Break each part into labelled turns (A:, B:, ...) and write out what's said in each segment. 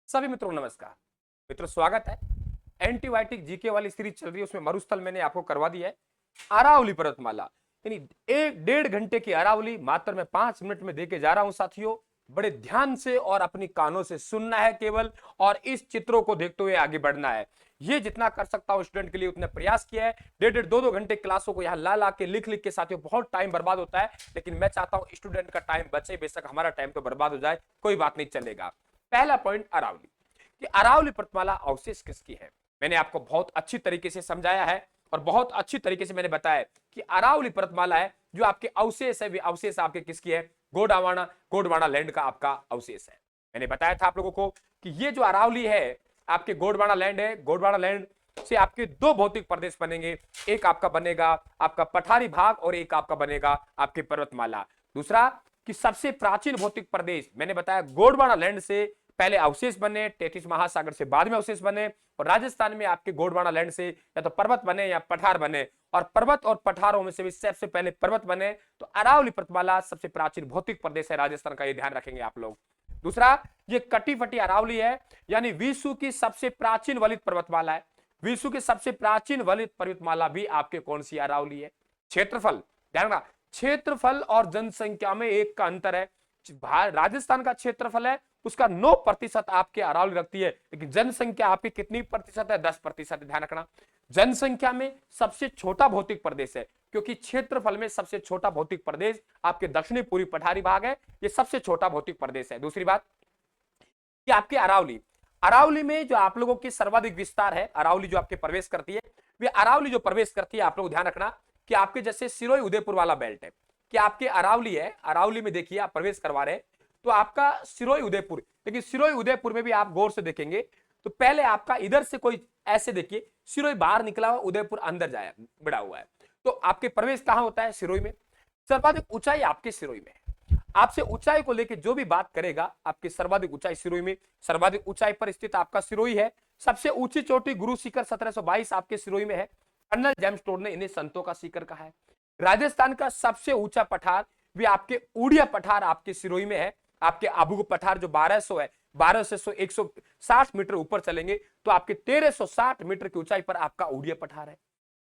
A: सभी मित्रों नमस्कार। मित्रों स्वागत है। एंटीबायोटिक जीके वाली सीरीज चल रही है, उसमें मरुस्थल मैंने आपको करवा दिया है। अरावली पर्वतमाला यानी एक डेढ़ घंटे की अरावली मात्र मैं 5 मिनट में देके जा रहा हूं साथियों। बड़े ध्यान से और अपनी कानों से सुनना है केवल, और इस चित्रों को देखते हुए आगे बढ़ना है। ये जितना कर सकता हूं स्टूडेंट के लिए उतना प्रयास किया है। डेढ़ दो दो घंटे क्लासों को यहाँ ला ला के लिख लिख के साथियों बहुत टाइम बर्बाद होता है, लेकिन मैं चाहता हूं स्टूडेंट का टाइम बचे, बेशक हमारा टाइम तो बर्बाद हो जाए, कोई बात नहीं, चलेगा। पहला पॉइंट अरावली कि अरावली पर्वतमाला अवशेष किसकी है। मैंने आपको बहुत अच्छी तरीके से समझाया है और बहुत अच्छी तरीके से मैंने बताया कि अरावली पर्वतमाला है जो आपके अवशेष है, वे अवशेष आपके किसकी है, गोंडवाना लैंड का आपका अवशेष है। मैंने बताया था आप लोगों को कि ये जो अरावली है आपके गोंडवाना लैंड है। गोंडवाना लैंड से आपके दो भौतिक प्रदेश बनेंगे, एक आपका बनेगा आपका पठारी भाग और एक आपका बनेगा आपके पर्वतमाला। दूसरा कि सबसे प्राचीन भौतिक प्रदेश मैंने बताया गोंडवाना लैंड से पहले अवशेष बने, तेतीस महासागर से बाद में अवशेष बने, और राजस्थान में आपके गोंडवाना लैंड से या तो पर्वत बने या पठार बने, और पर्वत और पठारों में से भी सबसे पहले पर्वत बने। तो अरावली पर्वतमाला सबसे प्राचीन भौतिक प्रदेश है राजस्थान का, ये ध्यान रखेंगे आप लोग। दूसरा, ये कटी फटी अरावली है, यानी विश्व की सबसे प्राचीन वलित पर्वतमाला है। विश्व की सबसे प्राचीन वलित पर्वतमाला भी आपके कौन सी अरावली है। क्षेत्रफल ध्यान रखना, क्षेत्रफल और जनसंख्या में एक का अंतर है। राजस्थान का क्षेत्रफल है उसका 9% आपके अरावली रखती है, लेकिन जनसंख्या आपकी कितनी प्रतिशत है, 10%। ध्यान रखना, जनसंख्या में सबसे छोटा भौतिक प्रदेश है, क्योंकि क्षेत्रफल में सबसे छोटा भौतिक प्रदेश आपके दक्षिणी पूर्वी पठारी भाग है, ये सबसे छोटा भौतिक प्रदेश है। दूसरी बात कि आपकी अरावली, अरावली में जो आप लोगों की सर्वाधिक विस्तार है, अरावली जो आपके प्रवेश करती है, वे अरावली जो प्रवेश करती है, आप लोग ध्यान रखना कि आपके जैसे सिरोही उदयपुर वाला बेल्ट है कि आपके अरावली है, अरावली में देखिए आप प्रवेश करवा रहे हैं तो आपका सिरोही उदयपुर, लेकिन सिरोही उदयपुर में भी आप गौर से देखेंगे तो पहले आपका इधर से कोई ऐसे देखिए सिरोही बाहर निकला हुआ, उदयपुर अंदर जाया बढ़ा हुआ है। तो आपके प्रवेश कहां होता है, सिरोही में। सर्वाधिक ऊंचाई आपके सिरोही में है। आपसे ऊंचाई को लेकर जो भी बात करेगा, आपकी सर्वाधिक ऊंचाई सिरोही में, सर्वाधिक ऊंचाई पर स्थित आपका सिरोही है। सबसे ऊंची चोटी गुरु शिखर 1722 आपके सिरोही में है। कर्नल जेम्स ने इन्हें संतों का शिखर कहा है। राजस्थान का सबसे ऊंचा पठार भी आपके उड़िया पठार आपके सिरोही में है। आपके आबू पठार जो 1200 है, 1200 से 160 मीटर ऊपर चलेंगे तो आपके 1360 मीटर की ऊंचाई पर आपका उड़िया पठार है।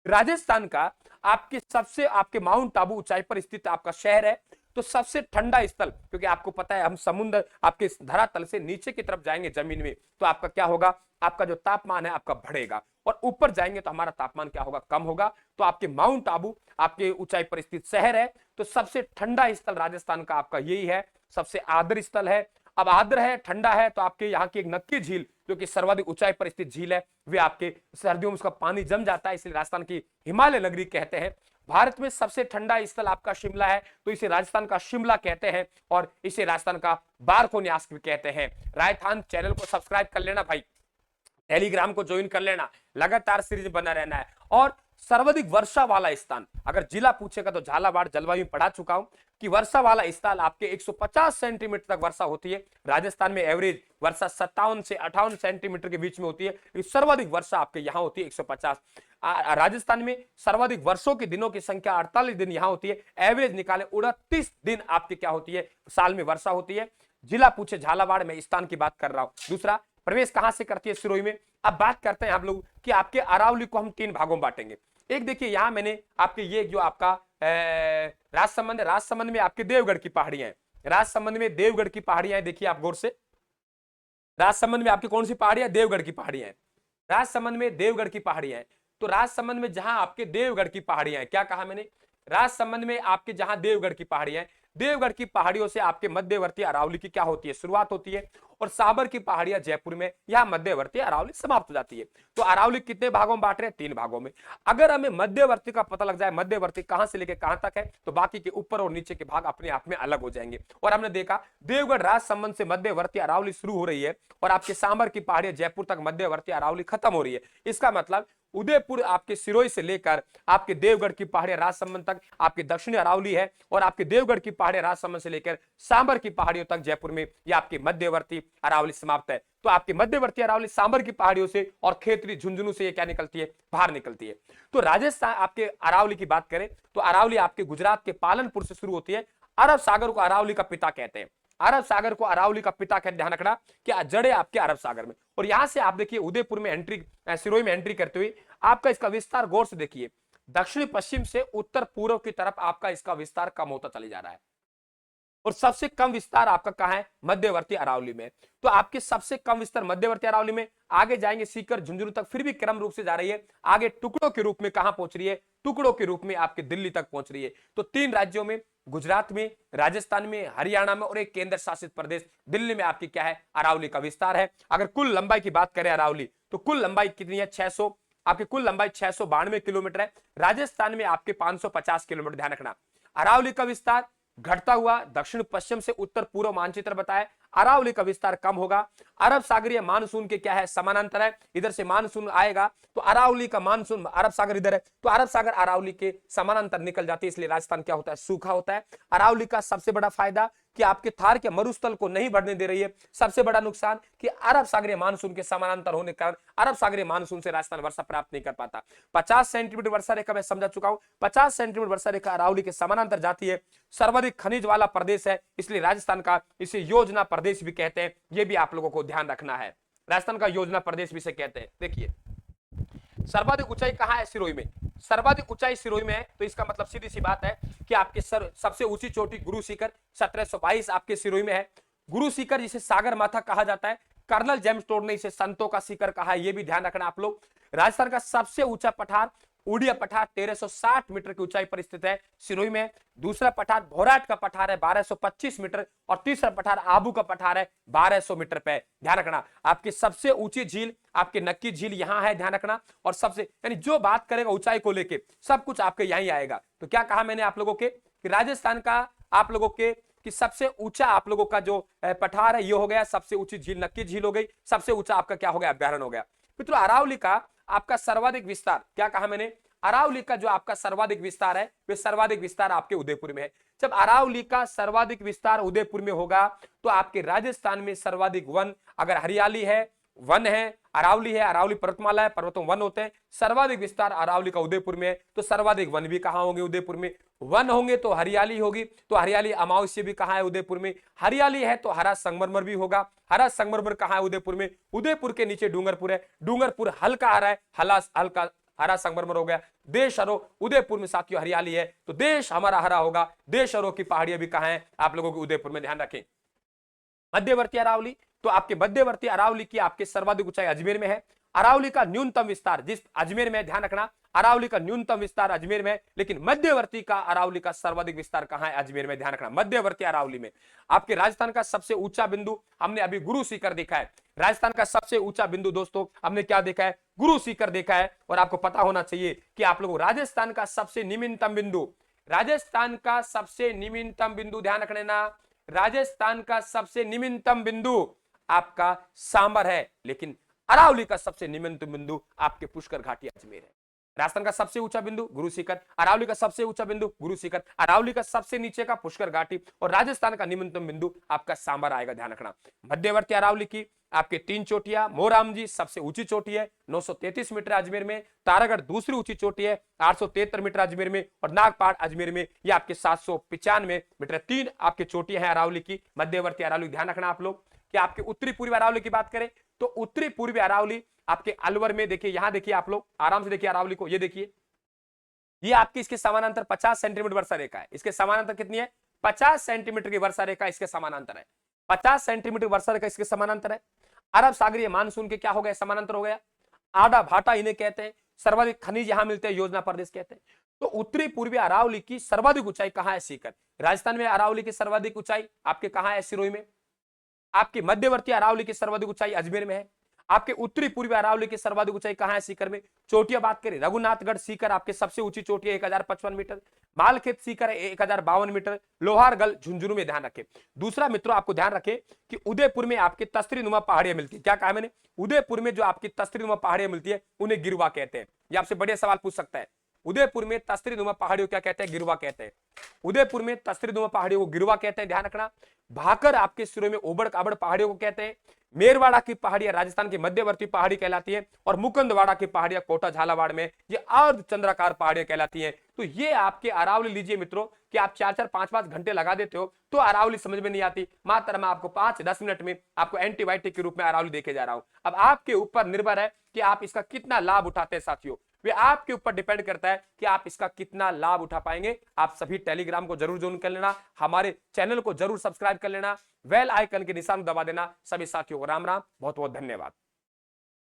A: राजस्थान का आपके सबसे आपके माउंट आबू ऊंचाई पर स्थित आपका शहर है। तो सबसे ठंडा स्थल, क्योंकि आपको पता है हम समुद्र आपके धरातल से नीचे की तरफ जाएंगे जमीन में तो आपका क्या होगा, आपका जो तापमान है आपका बढ़ेगा, और ऊपर जाएंगे तो हमारा तापमान क्या होगा, कम होगा। तो आपके माउंट आबू आपके ऊंचाई पर स्थित शहर है। तो सबसे ठंडा स्थल राजस्थान का आपका यही है, सबसे आर्द्र स्थल है। अब आर्द्र है, ठंडा है, तो आपके यहाँ की एक नक्की झील जो कि सर्वाधिक ऊंचाई पर स्थित झील है, वे आपके सर्दियों में उसका पानी जम जाता है, इसलिए राजस्थान की हिमालय नगरी कहते हैं। भारत में सबसे ठंडा स्थल आपका शिमला है, तो इसे राजस्थान का शिमला कहते हैं, और इसे राजस्थान का बारकोनियास भी कहते हैं। राजस्थान चैनल को सब्सक्राइब कर लेना भाई, टेलीग्राम को ज्वाइन कर लेना, लगातार सीरीज बना रहना है। और सर्वाधिक वर्षा वाला स्थान अगर जिला पूछेगा तो झालावाड़, जलवायु पढ़ा चुका हूं कि वर्षा वाला स्थल आपके 150 सेंटीमीटर तक वर्षा होती है। राजस्थान में एवरेज वर्षा 57 से 58 सेंटीमीटर के बीच में होती है, सर्वाधिक वर्षा आपके यहां होती है 150। राजस्थान में सर्वाधिक वर्षों के दिनों की संख्या 48 दिन यहां होती है। एवरेज निकाले 29 दिन आपके क्या होती है, साल में वर्षा होती है। जिला पूछे झालावाड़ में स्थान की बात कर रहा हूं। दूसरा, प्रवेश कहां से करती है, सिरोही में। अब बात करते हैं आप लोग कि आपके अरावली को हम 3 भागों में बांटेंगे। एक देखिए यहां मैंने आपके ये जो आपका राजसमंद में आपके देवगढ़ की पहाड़ियां हैं। राजसमंद में देवगढ़ की पहाड़ियां हैं, देखिए आप गौर से। राजसमंद में आपकी कौन सी पहाड़ियां, देवगढ़ की पहाड़ियां हैं। राजसमंद में देवगढ़ की पहाड़ियां हैं। तो राजसमंद में जहां आपके देवगढ़ की पहाड़ियां हैं, क्या कहा मैंने, राजसमंद में आपके जहां देवगढ़ की पहाड़ियां हैं, देवगढ़ की पहाड़ियों से आपके मध्यवर्ती अरावली की क्या होती है, शुरुआत होती है। और साबर की पहाड़ियां जयपुर में, यहां मध्यवर्ती अरावली समाप्त हो जाती है। तो अरावली कितने भागों में बांट रहे हैं, 3 भागों में। अगर हमें मध्यवर्ती का पता लग जाए, मध्यवर्ती कहां से लेकर कहां तक है, तो बाकी के ऊपर और नीचे के भाग अपने आप में अलग हो जाएंगे। और हमने देखा देवगढ़ राजसमंद से मध्यवर्ती अरावली शुरू हो रही है, और आपके सांबर की पहाड़ियां जयपुर तक मध्यवर्ती अरावली खत्म हो रही है। इसका मतलब उदयपुर आपके सिरोही से लेकर आपके देवगढ़ की पहाड़ियां राजसमंद तक आपकी दक्षिणी अरावली है, और आपके देवगढ़ की पहाड़ियां राजसमंद से लेकर सांबर की पहाड़ियों तक जयपुर में यह आपकी मध्यवर्ती अरावली समाप्त है। तो आपकी मध्यवर्ती अरावली सांबर की पहाड़ियों से और खेतरी झुंझुनू से ये क्या निकलती है, बाहर निकलती है। तो राजस्थान आपके अरावली की बात करें तो अरावली आपके गुजरात के पालनपुर से शुरू होती है। अरब सागर को अरावली का पिता कहते हैं। अरब सागर को अरावली का पिता कहते, ध्यान रखना कि जड़े आपके अरब सागर में। और यहां से आप देखिए उदयपुर में एंट्री, सिरोही में एंट्री करते हुए आपका इसका विस्तार गौर से देखिए, दक्षिण पश्चिम से उत्तर पूर्व की तरफ आपका इसका विस्तार कम होता चले जा रहा है। और सबसे कम विस्तार आपका कहां है? मध्यवर्ती अरावली में। तो आपके सबसे कम विस्तार मध्यवर्ती अरावली में, आगे जाएंगे सीकर झुंझुनू तक, फिर भी क्रम रूप से जा रही है, आगे टुकड़ों के रूप में कहां पहुंच रही है? टुकड़ों के रूप में आपके दिल्ली तक पहुंच रही है। तो 3 राज्यों में, गुजरात में, राजस्थान में, हरियाणा में और एक केंद्र शासित प्रदेश दिल्ली में आपकी क्या है? अरावली का विस्तार है। अगर कुल लंबाई की बात करें अरावली, तो कुल लंबाई कितनी है? 600, आपकी कुल लंबाई 692 किलोमीटर है। राजस्थान में आपके 550 किलोमीटर, ध्यान रखना। अरावली का विस्तार घटता हुआ दक्षिण पश्चिम से उत्तर पूर्व मानचित्र बताया, अरावली का विस्तार कम होगा। अरब सागरीय मानसून के क्या है? समानांतर है। इधर से मानसून आएगा तो अरावली का मानसून, अरब सागर इधर है तो अरब सागर अरावली के समानांतर निकल जाती है, इसलिए राजस्थान क्या होता है? सूखा होता है। अरावली का सबसे बड़ा फायदा कि आपके थार के मरुस्थल को नहीं बढ़ने दे रही है। सबसे बड़ा नुकसान कि अरब सागरीय मानसून के समानांतर होने के कारण अरब सागरीय मानसून से राजस्थान वर्षा प्राप्त नहीं कर पाता। 50 सेंटीमीटर वर्षा रेखा मैं समझा चुका हूं, 50 सेंटीमीटर वर्षा रेखा अरावली के समानांतर जाती है। सर्वाधिक खनिज वाला प्रदेश है, इसलिए राजस्थान का इसे योजना प्रदेश भी कहते हैं। यह भी आप लोगों को ध्यान रखना है, राजस्थान का योजना प्रदेश भी इसे कहते हैं। देखिए सर्वाधिक ऊंचाई कहां है? सिरोही में। सर्वाधिक ऊंचाई सिरोही में है, तो इसका मतलब सीधी सी बात है कि आपके सबसे ऊंची चोटी गुरु शिखर 1722 आपके सिरोही में है। गुरु शिखर जिसे सागर माथा कहा जाता है, कर्नल जेम्स टोड ने इसे संतों का शिखर कहा है, यह भी ध्यान रखना आप लोग। राजस्थान का सबसे ऊंचा पठार उड़िया पठार 1360 मीटर की ऊंचाई पर स्थित है, सिरोही में। दूसरा पठार भोराट का पठार है 1225 मीटर, और तीसरा पठार आबू का पठार है 1200 मीटर पे। ध्यान रखना आपकी सबसे ऊंची झील आपके नक्की झील यहां है, ध्यान रखना। और सबसे यानी जो बात करेगा ऊंचाई को लेके सब कुछ आपके यहीं आएगा। तो क्या कहा मैंने आप लोगों के कि राजस्थान का आप लोगों के कि सबसे ऊंचा आप लोगों का जो पठार है ये हो गया, सबसे ऊंची झील नक्की झील हो गई, सबसे ऊंचा आपका क्या हो गया? अभ्यारण्य हो गया। मित्रों अरावली का आपका सर्वाधिक विस्तार, क्या कहा मैंने? अरावली का जो आपका सर्वाधिक विस्तार है वे सर्वाधिक विस्तार आपके उदयपुर में है। जब अरावली का सर्वाधिक विस्तार उदयपुर में होगा तो आपके राजस्थान में सर्वाधिक वन, अगर हरियाली है, वन है, अरावली है, अरावली पर्वतमाला है, पर्वतों वन होते हैं, सर्वाधिक विस्तार अरावली का उदयपुर में है। तो सर्वाधिक वन भी कहां होंगे? उदयपुर में। वन होंगे तो हरियाली होगी, तो हरियाली अमावस्या भी कहां है? उदयपुर में। हरियाली है तो हरा संगमरमर भी होगा, हरा संगमरमर कहां है? उदयपुर में। उदयपुर के नीचे डूंगरपुर है, डूंगरपुर हल्का हरा है, हल्का हरा संगमरमर हो गया। देश हरो उदयपुर में साथियों हरियाली है, तो देश हमारा हरा होगा। देश हरो की पहाड़ियां भी कहां है? आप लोगों के उदयपुर में, ध्यान रखें। मध्यवर्ती अरावली, तो आपके मध्यवर्ती अरावली की आपके सर्वाधिक ऊंचाई अजमेर में है। अरावली का न्यूनतम विस्तार जिस अजमेर में, ध्यान रखना अरावली का न्यूनतम विस्तार अजमेर में, लेकिन मध्यवर्ती का अरावली का सर्वाधिक विस्तार कहां है? अजमेर में, ध्यान रखना मध्यवर्ती अरावली में। आपके राजस्थान का सबसे ऊंचा बिंदु हमने अभी गुरु शिखर देखा है। राजस्थान का सबसे ऊंचा बिंदु दोस्तों हमने क्या देखा है? गुरु शिखर देखा है। और आपको पता होना चाहिए कि आप लोगों राजस्थान का सबसे निम्नतम बिंदु, राजस्थान का सबसे निम्नतम बिंदु ध्यान रख लेना, राजस्थान का सबसे निम्नतम बिंदु आपका सांबर है, लेकिन अरावली का सबसे निम्नतम बिंदु आपके पुष्कर घाटी अजमेर है। राजस्थान का सबसे ऊंचा बिंदु गुरु शिखर, अरावली का सबसे ऊंचा बिंदु गुरु शिखर, अरावली का सबसे नीचे का पुष्कर घाटी, और राजस्थान का निम्नतम बिंदु आपका सांबर आएगा, ध्यान रखना। मध्यवर्ती अरावली की आपके 3 चोटियां, मोरामजी सबसे ऊंची चोटी है 933 मीटर अजमेर में, तारागढ़ दूसरी ऊंची चोटी है 873 मीटर अजमेर में, और नागपाड़ अजमेर में ये आपके 795 मीटर। 3 आपकी चोटियां हैं अरावली की, मध्यवर्ती अरावली। ध्यान रखना आप लोग कि आपके उत्तरी पूर्वी अरावली की बात करें तो उत्तरी पूर्वी अरावली आपके अलवर में, देखिए यहां देखिए आप लोग आराम से देखिए अरावली को, ये देखिए ये आपकी इसके समानांतर 50 सेंटीमीटर वर्षा रेखा है। इसके समानांतर कितनी है? 50 सेंटीमीटर की वर्षा रेखा इसके समानांतर है। 50 सेंटीमीटर वर्षा रेखा इसके समानांतर है। अरब सागरीय मानसून के क्या हो गया? समानांतर हो गया। आड़ा भाटा इन्हें कहते हैं। सर्वाधिक खनिज यहां मिलते हैं, योजना प्रदेश कहते हैं। तो उत्तरी पूर्वी अरावली की सर्वाधिक ऊंचाई कहां है? सीकर। राजस्थान में अरावली की सर्वाधिक ऊंचाई आपके कहां है? सिरोही में। आपकी मध्यवर्ती अरावली की सर्वाधिक ऊंचाई अजमेर में है। आपके उत्तरी पूर्वी अरावली की सर्वाधिक ऊंचाई कहां है? सीकर में। चोटियां बात करें, रघुनाथगढ़ सीकर आपके सबसे ऊंची चोटी है 1055 मीटर, मालखेत सीकर 1052 मीटर, लोहारगढ़ झुंझुनू में, ध्यान रखें। दूसरा मित्रों आपको ध्यान रखें कि उदयपुर में आपकी तस्तरी नुमा पहाड़ियां मिलती है। क्या कहा मैंने? उदयपुर में जो आपकी तस्तरी नुमा पहाड़ियां मिलती है उन्हें गिरवा कहते हैं। ये आपसे बढ़िया सवाल पूछ सकता है उदयपुर में तस्तरीनुमा पहाड़ियों क्या कहते हैं? गिरवा कहते हैं। उदयपुर में तस्तरीनुमा पहाड़ियों को गिरवा कहते हैं, ध्यान रखना। भाकर आपके सिरों में ओबड़ काबड़ पहाड़ियों को कहते हैं। मेरवाड़ा की पहाड़ियां राजस्थान की मध्यवर्ती पहाड़ी कहलाती है, और मुकुंदवाड़ा की पहाड़ियां कोटा झालावाड़ में ये अर्ध चंद्राकार पहाड़ियां कहलाती हैं। तो ये आपके अरावली लीजिए मित्रों कि आप 4-4 5-5 घंटे लगा देते हो तो अरावली समझ में नहीं आती। मात्र मैं आपको 5-10 मिनट में आपको एंटीबायोटिक के रूप में अरावली देके जा रहा हूं। अब आपके ऊपर निर्भर है कि आप इसका कितना लाभ उठाते हैं साथियों, वे आपके ऊपर डिपेंड करता है कि आप इसका कितना लाभ उठा पाएंगे। आप सभी टेलीग्राम को जरूर ज्वाइन कर लेना, हमारे चैनल को जरूर सब्सक्राइब कर लेना, बेल आइकन के निशान दबा देना। सभी साथियों को राम राम, बहुत बहुत धन्यवाद।